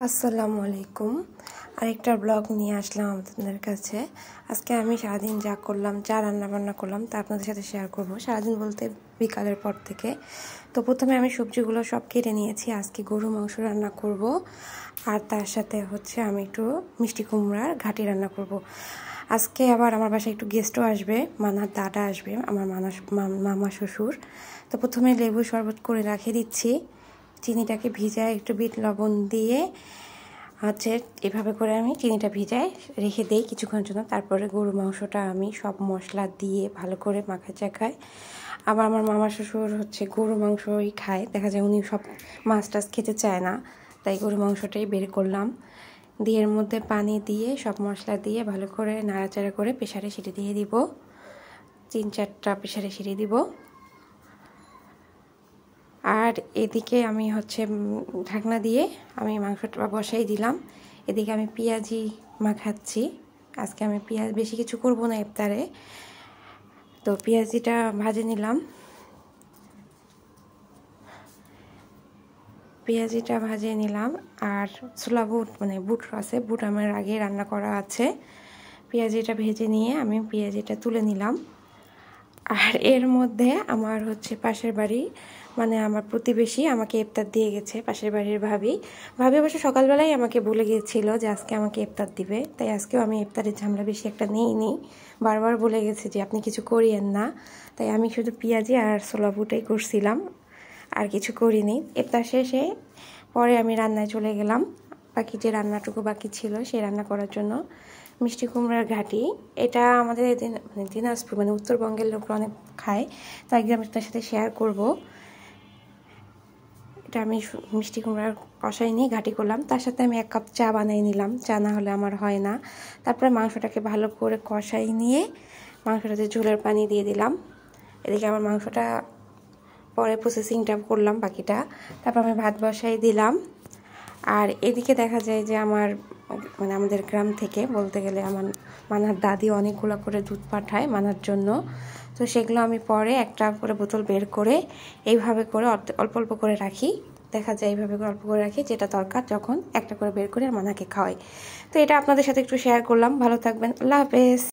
আসসালামু আলাইকুম। আরেকটা ব্লগ নিয়ে আসলাম আপনাদের কাছে। আজকে আমি সারাদিন যা করলাম, যা রান্নাবান্না করলাম তা আপনাদের সাথে শেয়ার করব। সারাদিন বলতে বিকালের পর থেকে। তো প্রথমে আমি সবজিগুলো সব কেটে নিয়েছি। আজকে গরু মাংস রান্না করব, আর তার সাথে হচ্ছে আমি একটু মিষ্টি কুমড়ার ঘাটি রান্না করব। আজকে আবার আমার বাসায় একটু গেস্টও আসবে, মানার দাদা আসবে, আমার মামা শ্বশুর। তো প্রথমে লেবু শরবত করে রেখে দিচ্ছি। চিনিটাকে ভিজায় একটু বিট লবণ দিয়ে হচ্ছে এভাবে করে আমি চিনিটা ভিজায় রেখে দিই কিছুক্ষণের জন্য। তারপরে গরু মাংসটা আমি সব মশলা দিয়ে ভালো করে মাখা চাখাই। আবার আমার মামা শ্বশুর হচ্ছে গরু মাংসই খায়, দেখা যায় উনি সব মাছ টাছ খেতে চায় না, তাই গরু মাংসটাই বের করলাম। দিয়ে এর মধ্যে পানি দিয়ে সব মশলা দিয়ে ভালো করে নাড়াচাড়া করে প্রেসারে সিটি দিয়ে দিব। 3-4টা প্রেসারে সিটি দিব। আর এদিকে আমি হচ্ছে ঢাকনা দিয়ে আমি মাংসটা বসাই দিলাম। এদিকে আমি পেঁয়াজি মাখাচ্ছি। আজকে আমি পেঁয়াজ বেশি কিছু করব না ইফতারে, তো পেঁয়াজিটা ভাজে নিলাম। পেঁয়াজিটা ভাজে নিলাম আর ছোলা বুট বুট আছে, বুট আমার আগে রান্না করা আছে। পেঁয়াজিটা ভেজে নিয়ে আমি পেঁয়াজিটা তুলে নিলাম। আর এর মধ্যে আমার হচ্ছে পাশের বাড়ি আমার প্রতিবেশী আমাকে ইফতার দিয়ে গেছে। পাশের বাড়ির ভাবি অবশ্য সকালবেলায় আমাকে বলে গিয়েছিল যে আজকে আমাকে ইফতার দিবে, তাই আজকেও আমি ইফতারের ঝামেলা বেশি একটা নিইনি। বারবার বলে গেছে যে আপনি কিছু করিয়েন না, তাই আমি শুধু পেঁয়াজি আর ছোলা বুটাই করছিলাম, আর কিছু করিনি। ইফতার শেষে পরে আমি রান্নায় চলে গেলাম। বাকি যে রান্নাটুকু বাকি ছিল সেই রান্না করার জন্য। মিষ্টি কুমড়ার ঘাটি, এটা আমাদের দিনাজপুর উত্তরবঙ্গের লোকরা অনেক খায়, তাই আমি আপনার সাথে শেয়ার করব। এটা আমি মিষ্টি কুমড়ার কষাই নিয়ে ঘাটি করলাম, তার সাথে আমি 1 কাপ চা বানিয়ে নিলাম, চা না হলে আমার হয় না। তারপরে মাংসটাকে ভালো করে কষাই নিয়ে মাংসটাতে ঝোলের পানি দিয়ে দিলাম। এদিকে আমার মাংসটা পরে প্রসেসিংটা করলাম বাকিটা। তারপর আমি ভাত বসাই দিলাম। আর এদিকে দেখা যায় যে আমাদের গ্রাম থেকে বলতে গেলে আমার মানার দাদি অনেকগুলো করে দুধ পাঠায় মানার জন্য। তো সেগুলো আমি পরে একটা করে বোতল বের করে এইভাবে করে অল্প অল্প করে রাখি। দেখা যায় এইভাবে করে অল্প করে রাখি, যেটা দরকার যখন একটা করে বের করে আর মানাকে খাওয়াই। তো এটা আপনাদের সাথে একটু শেয়ার করলাম। ভালো থাকবেন, আল্লাহ হাফেজ।